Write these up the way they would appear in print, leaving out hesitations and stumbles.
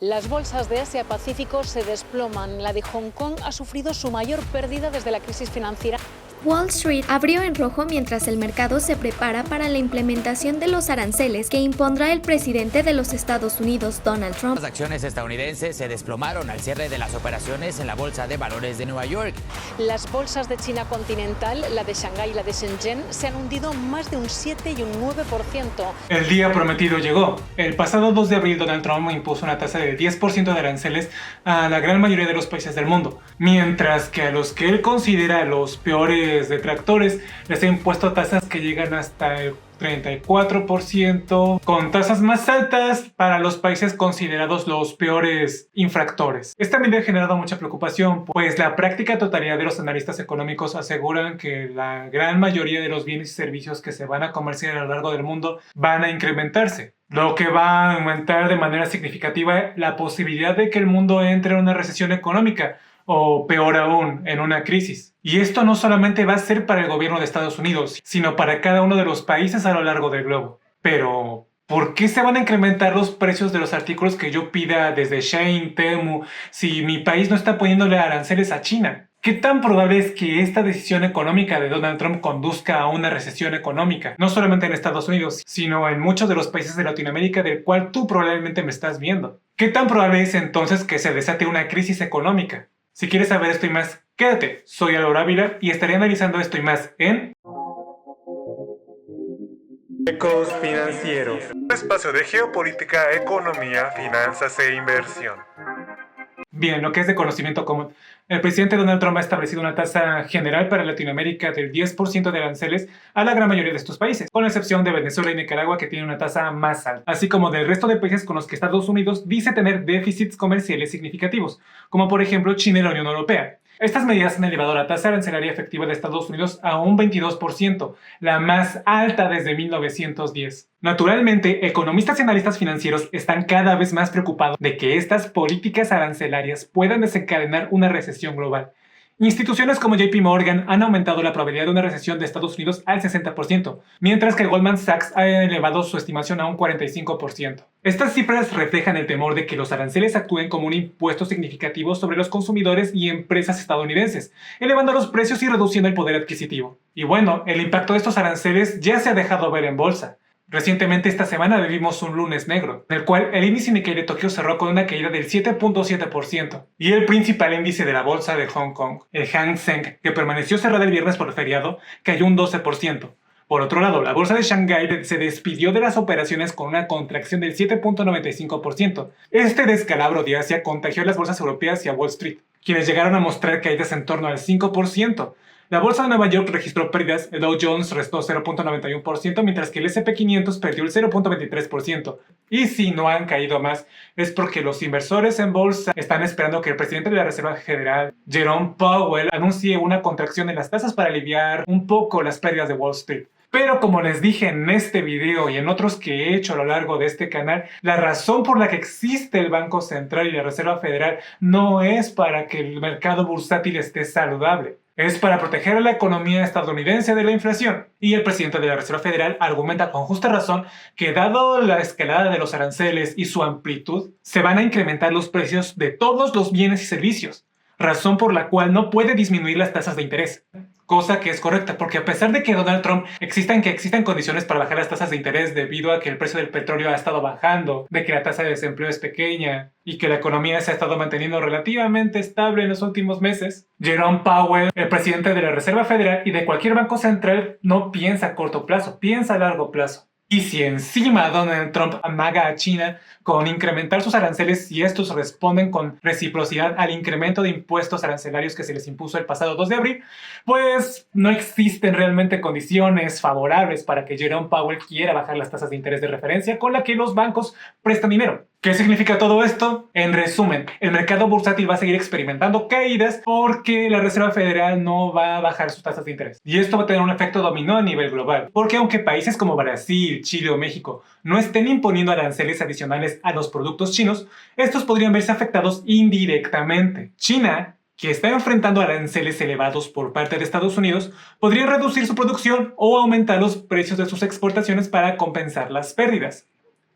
Las bolsas de Asia-Pacífico se desploman. La de Hong Kong ha sufrido su mayor pérdida desde la crisis financiera. Wall Street abrió en rojo mientras el mercado se prepara para la implementación de los aranceles que impondrá el presidente de los Estados Unidos, Donald Trump. Las acciones estadounidenses se desplomaron al cierre de las operaciones en la Bolsa de Valores de Nueva York. Las bolsas de China continental, la de Shanghái y la de Shenzhen, se han hundido más de un 7 y un 9%. El día prometido llegó. El pasado 2 de abril Donald Trump impuso una tasa de 10% de aranceles a la gran mayoría de los países del mundo, mientras que a los que él considera los peores detractores les ha impuesto tasas que llegan hasta el 34%, con tasas más altas para los países considerados los peores infractores. Esta medida ha generado mucha preocupación, pues la práctica totalidad de los analistas económicos aseguran que la gran mayoría de los bienes y servicios que se van a comerciar a lo largo del mundo van a incrementarse, lo que va a aumentar de manera significativa la posibilidad de que el mundo entre en una recesión económica, o peor aún, en una crisis. Y esto no solamente va a ser para el gobierno de Estados Unidos, sino para cada uno de los países a lo largo del globo. Pero, ¿por qué se van a incrementar los precios de los artículos que yo pida desde Shein, Temu, si mi país no está poniéndole aranceles a China? ¿Qué tan probable es que esta decisión económica de Donald Trump conduzca a una recesión económica? No solamente en Estados Unidos, sino en muchos de los países de Latinoamérica del cual tú probablemente me estás viendo. ¿Qué tan probable es entonces que se desate una crisis económica? Si quieres saber esto y más, quédate. Soy Álvaro Ávila y estaré analizando esto y más en Ecos Financieros, un espacio de geopolítica, economía, finanzas e inversión. Bien, lo que es de conocimiento común. El presidente Donald Trump ha establecido una tasa general para Latinoamérica del 10% de aranceles a la gran mayoría de estos países, con la excepción de Venezuela y Nicaragua, que tienen una tasa más alta, así como del resto de países con los que Estados Unidos dice tener déficits comerciales significativos, como por ejemplo China y la Unión Europea. Estas medidas han elevado la tasa arancelaria efectiva de Estados Unidos a un 22%, la más alta desde 1910. Naturalmente, economistas y analistas financieros están cada vez más preocupados de que estas políticas arancelarias puedan desencadenar una recesión global. Instituciones como JP Morgan han aumentado la probabilidad de una recesión de Estados Unidos al 60%, mientras que Goldman Sachs ha elevado su estimación a un 45%. Estas cifras reflejan el temor de que los aranceles actúen como un impuesto significativo sobre los consumidores y empresas estadounidenses, elevando los precios y reduciendo el poder adquisitivo. Y bueno, el impacto de estos aranceles ya se ha dejado ver en bolsa. Recientemente esta semana vivimos un lunes negro, en el cual el índice Nikkei de Tokio cerró con una caída del 7.7%, y el principal índice de la bolsa de Hong Kong, el Hang Seng, que permaneció cerrada el viernes por feriado, cayó un 12%. Por otro lado, la bolsa de Shanghái se despidió de las operaciones con una contracción del 7.95%. Este descalabro de Asia contagió a las bolsas europeas y a Wall Street, quienes llegaron a mostrar caídas en torno al 5%. La bolsa de Nueva York registró pérdidas, el Dow Jones restó 0.91%, mientras que el S&P 500 perdió el 0.23%. Y si no han caído más, es porque los inversores en bolsa están esperando que el presidente de la Reserva Federal, Jerome Powell, anuncie una contracción en las tasas para aliviar un poco las pérdidas de Wall Street. Pero como les dije en este video y en otros que he hecho a lo largo de este canal, la razón por la que existe el Banco Central y la Reserva Federal no es para que el mercado bursátil esté saludable. Es para proteger a la economía estadounidense de la inflación. Y el presidente de la Reserva Federal argumenta con justa razón que dado la escalada de los aranceles y su amplitud, se van a incrementar los precios de todos los bienes y servicios, razón por la cual no puede disminuir las tasas de interés. Cosa que es correcta, porque a pesar de que Donald Trump existan condiciones para bajar las tasas de interés debido a que el precio del petróleo ha estado bajando, de que la tasa de desempleo es pequeña y que la economía se ha estado manteniendo relativamente estable en los últimos meses, Jerome Powell, el presidente de la Reserva Federal y de cualquier banco central, no piensa a corto plazo, piensa a largo plazo. Y si encima Donald Trump amaga a China con incrementar sus aranceles y estos responden con reciprocidad al incremento de impuestos arancelarios que se les impuso el pasado 2 de abril, pues no existen realmente condiciones favorables para que Jerome Powell quiera bajar las tasas de interés de referencia con la que los bancos prestan dinero. ¿Qué significa todo esto? En resumen, el mercado bursátil va a seguir experimentando caídas porque la Reserva Federal no va a bajar sus tasas de interés. Y esto va a tener un efecto dominó a nivel global, porque aunque países como Brasil, Chile o México no estén imponiendo aranceles adicionales a los productos chinos, estos podrían verse afectados indirectamente. China, que está enfrentando aranceles elevados por parte de Estados Unidos, podría reducir su producción o aumentar los precios de sus exportaciones para compensar las pérdidas.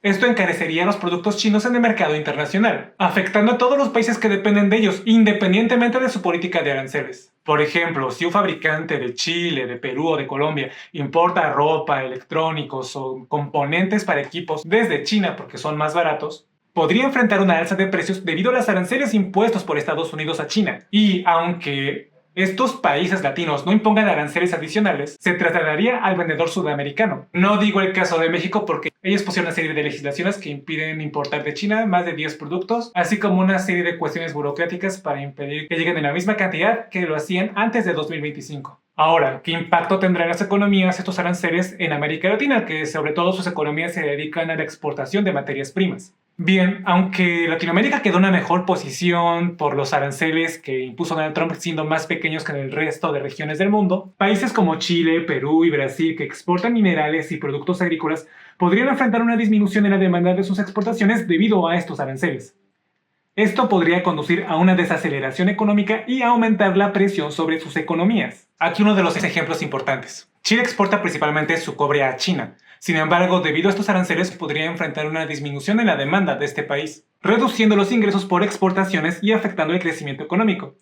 Esto encarecería los productos chinos en el mercado internacional, afectando a todos los países que dependen de ellos, independientemente de su política de aranceles. Por ejemplo, si un fabricante de Chile, de Perú o de Colombia importa ropa, electrónicos o componentes para equipos desde China porque son más baratos, podría enfrentar una alza de precios debido a los aranceles impuestos por Estados Unidos a China. Y aunque estos países latinos no impongan aranceles adicionales, se trasladaría al vendedor sudamericano. No digo el caso de México porque ellos pusieron una serie de legislaciones que impiden importar de China más de 10 productos, así como una serie de cuestiones burocráticas para impedir que lleguen en la misma cantidad que lo hacían antes de 2025. Ahora, ¿qué impacto tendrán las economías estos aranceles en América Latina, que sobre todo sus economías se dedican a la exportación de materias primas? Bien, aunque Latinoamérica quedó en una mejor posición por los aranceles que impuso Donald Trump siendo más pequeños que en el resto de regiones del mundo, países como Chile, Perú y Brasil que exportan minerales y productos agrícolas podrían enfrentar una disminución en la demanda de sus exportaciones debido a estos aranceles. Esto podría conducir a una desaceleración económica y aumentar la presión sobre sus economías. Aquí uno de los ejemplos importantes. Chile exporta principalmente su cobre a China. Sin embargo, debido a estos aranceles, podría enfrentar una disminución en la demanda de este país, reduciendo los ingresos por exportaciones y afectando el crecimiento económico,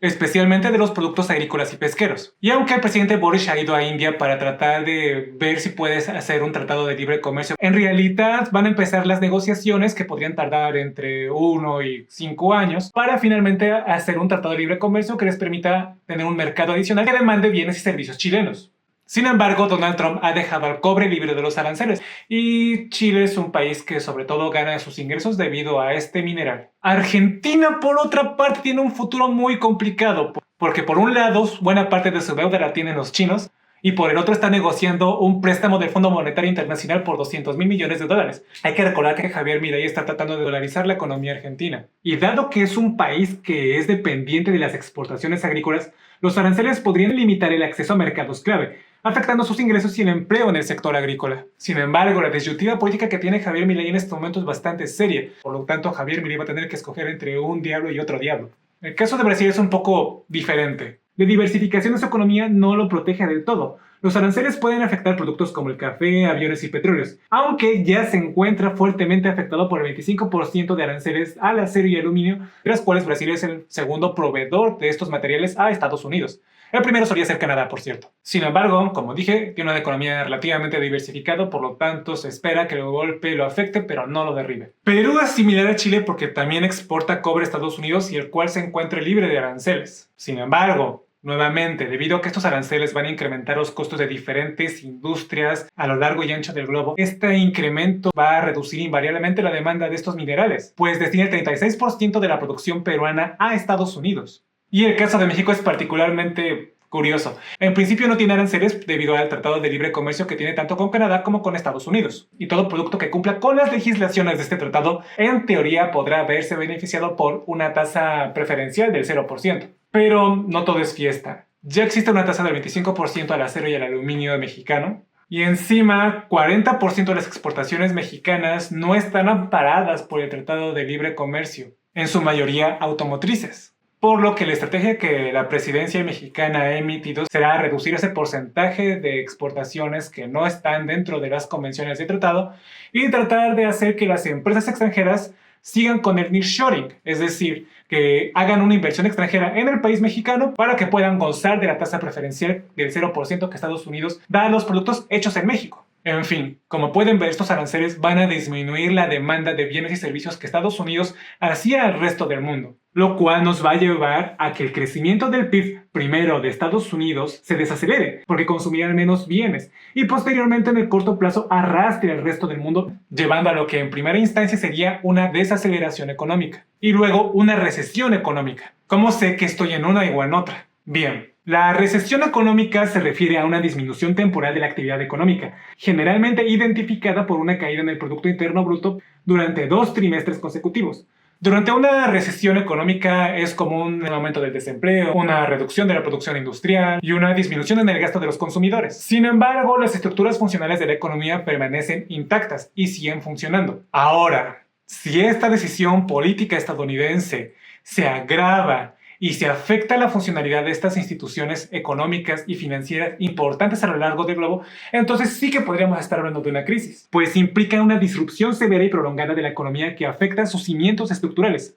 especialmente de los productos agrícolas y pesqueros. Y aunque el presidente Boris ha ido a India para tratar de ver si puedes hacer un tratado de libre comercio, en realidad van a empezar las negociaciones que podrían tardar entre 1 y 5 años para finalmente hacer un tratado de libre comercio que les permita tener un mercado adicional que demande bienes y servicios chilenos. Sin embargo, Donald Trump ha dejado al cobre libre de los aranceles y Chile es un país que sobre todo gana sus ingresos debido a este mineral. Argentina, por otra parte, tiene un futuro muy complicado porque por un lado, buena parte de su deuda la tienen los chinos y por el otro está negociando un préstamo del Fondo Monetario Internacional por $200 mil millones. Hay que recordar que Javier Milei está tratando de dolarizar la economía argentina. Y dado que es un país que es dependiente de las exportaciones agrícolas, los aranceles podrían limitar el acceso a mercados clave, afectando sus ingresos y el empleo en el sector agrícola. Sin embargo, la disyuntiva política que tiene Javier Milei en este momento es bastante seria. Por lo tanto, Javier Milei va a tener que escoger entre un diablo y otro diablo. El caso de Brasil es un poco diferente. La diversificación de su economía no lo protege del todo. Los aranceles pueden afectar productos como el café, aviones y petróleos, aunque ya se encuentra fuertemente afectado por el 25% de aranceles al acero y aluminio, de las cuales Brasil es el segundo proveedor de estos materiales a Estados Unidos. El primero solía ser Canadá, por cierto. Sin embargo, como dije, tiene una economía relativamente diversificada, por lo tanto se espera que el golpe lo afecte, pero no lo derribe. Perú es similar a Chile porque también exporta cobre a Estados Unidos y el cual se encuentra libre de aranceles. Sin embargo, nuevamente, debido a que estos aranceles van a incrementar los costos de diferentes industrias a lo largo y ancho del globo, este incremento va a reducir invariablemente la demanda de estos minerales, pues destina el 36% de la producción peruana a Estados Unidos. Y el caso de México es particularmente curioso. En principio no tiene aranceles debido al Tratado de Libre Comercio que tiene tanto con Canadá como con Estados Unidos. Y todo producto que cumpla con las legislaciones de este tratado, en teoría podrá verse beneficiado por una tasa preferencial del 0%. Pero no todo es fiesta. Ya existe una tasa del 25% al acero y al aluminio mexicano. Y encima, 40% de las exportaciones mexicanas no están amparadas por el Tratado de Libre Comercio, en su mayoría automotrices. Por lo que la estrategia que la presidencia mexicana ha emitido será reducir ese porcentaje de exportaciones que no están dentro de las convenciones de tratado y tratar de hacer que las empresas extranjeras sigan con el nearshoring, es decir, que hagan una inversión extranjera en el país mexicano para que puedan gozar de la tasa preferencial del 0% que Estados Unidos da a los productos hechos en México. En fin, como pueden ver, estos aranceles van a disminuir la demanda de bienes y servicios que Estados Unidos hacía al resto del mundo, lo cual nos va a llevar a que el crecimiento del PIB, primero de Estados Unidos, se desacelere, porque consumirán menos bienes, y posteriormente en el corto plazo arrastre al resto del mundo, llevando a lo que en primera instancia sería una desaceleración económica, y luego una recesión económica. ¿Cómo sé que estoy en una o en otra? Bien, la recesión económica se refiere a una disminución temporal de la actividad económica, generalmente identificada por una caída en el Producto Interno Bruto durante 2 trimestres consecutivos. Durante una recesión económica es común un aumento del desempleo, una reducción de la producción industrial y una disminución en el gasto de los consumidores. Sin embargo, las estructuras funcionales de la economía permanecen intactas y siguen funcionando. Ahora, si esta decisión política estadounidense se agrava y si afecta la funcionalidad de estas instituciones económicas y financieras importantes a lo largo del globo, entonces sí que podríamos estar hablando de una crisis, pues implica una disrupción severa y prolongada de la economía que afecta sus cimientos estructurales.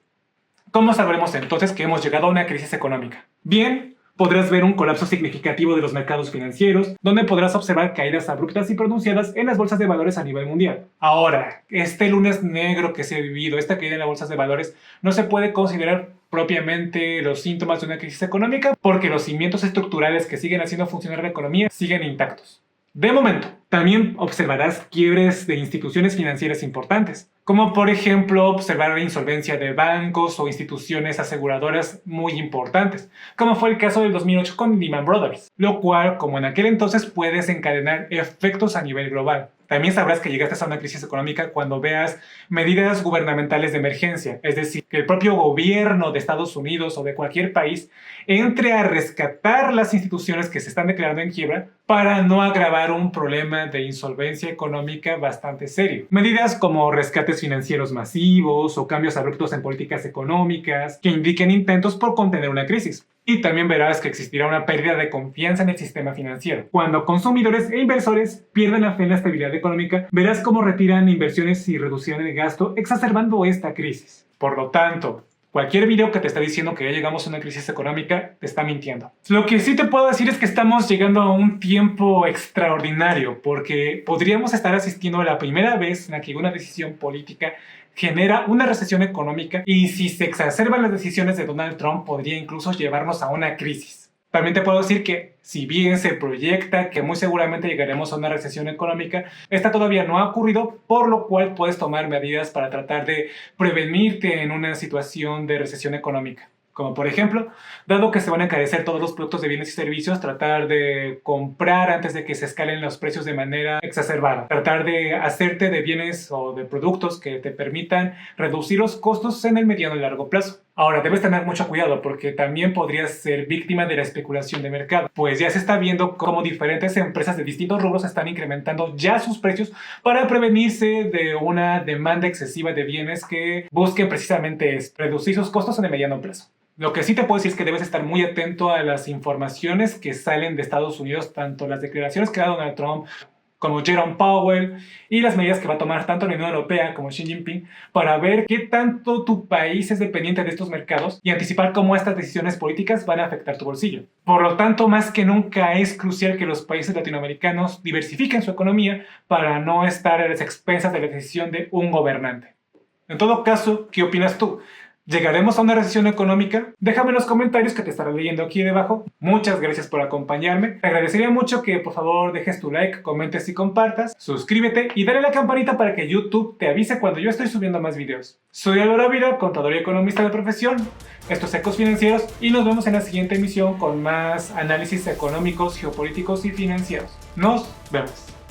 ¿Cómo sabremos entonces que hemos llegado a una crisis económica? Bien, podrás ver un colapso significativo de los mercados financieros, donde podrás observar caídas abruptas y pronunciadas en las bolsas de valores a nivel mundial. Ahora, este lunes negro que se ha vivido, esta caída en las bolsas de valores, no se puede considerar propiamente los síntomas de una crisis económica porque los cimientos estructurales que siguen haciendo funcionar la economía siguen intactos. De momento, también observarás quiebres de instituciones financieras importantes, como por ejemplo observar la insolvencia de bancos o instituciones aseguradoras muy importantes, como fue el caso del 2008 con Lehman Brothers, lo cual, como en aquel entonces, puede desencadenar efectos a nivel global. También sabrás que llegaste a una crisis económica cuando veas medidas gubernamentales de emergencia, es decir, que el propio gobierno de Estados Unidos o de cualquier país entre a rescatar las instituciones que se están declarando en quiebra para no agravar un problema de insolvencia económica bastante serio. Medidas como rescates financieros masivos o cambios abruptos en políticas económicas que indiquen intentos por contener una crisis. Y también verás que existirá una pérdida de confianza en el sistema financiero. Cuando consumidores e inversores pierden la fe en la estabilidad económica, verás cómo retiran inversiones y reducirán el gasto, exacerbando esta crisis. Por lo tanto, cualquier video que te está diciendo que ya llegamos a una crisis económica te está mintiendo. Lo que sí te puedo decir es que estamos llegando a un tiempo extraordinario, porque podríamos estar asistiendo a la primera vez en la que una decisión política genera una recesión económica y si se exacerban las decisiones de Donald Trump podría incluso llevarnos a una crisis. También te puedo decir que si bien se proyecta que muy seguramente llegaremos a una recesión económica, esta todavía no ha ocurrido, por lo cual puedes tomar medidas para tratar de prevenirte en una situación de recesión económica. Como por ejemplo, dado que se van a encarecer todos los productos de bienes y servicios, tratar de comprar antes de que se escalen los precios de manera exacerbada. Tratar de hacerte de bienes o de productos que te permitan reducir los costos en el mediano y largo plazo. Ahora, debes tener mucho cuidado porque también podrías ser víctima de la especulación de mercado, pues ya se está viendo cómo diferentes empresas de distintos rubros están incrementando ya sus precios para prevenirse de una demanda excesiva de bienes que busquen precisamente reducir sus costos en el mediano plazo. Lo que sí te puedo decir es que debes estar muy atento a las informaciones que salen de Estados Unidos, tanto las declaraciones que da Donald Trump como Jerome Powell y las medidas que va a tomar tanto la Unión Europea como Xi Jinping para ver qué tanto tu país es dependiente de estos mercados y anticipar cómo estas decisiones políticas van a afectar tu bolsillo. Por lo tanto, más que nunca es crucial que los países latinoamericanos diversifiquen su economía para no estar a las expensas de la decisión de un gobernante. En todo caso, ¿qué opinas tú? ¿Llegaremos a una recesión económica? Déjame en los comentarios que te estaré leyendo aquí debajo. Muchas gracias por acompañarme. Te agradecería mucho que por favor dejes tu like, comentes y compartas. Suscríbete y dale a la campanita para que YouTube te avise cuando yo estoy subiendo más videos. Soy Álvaro Ávila, contador y economista de profesión. Esto es Ecos Financieros y nos vemos en la siguiente emisión con más análisis económicos, geopolíticos y financieros. Nos vemos.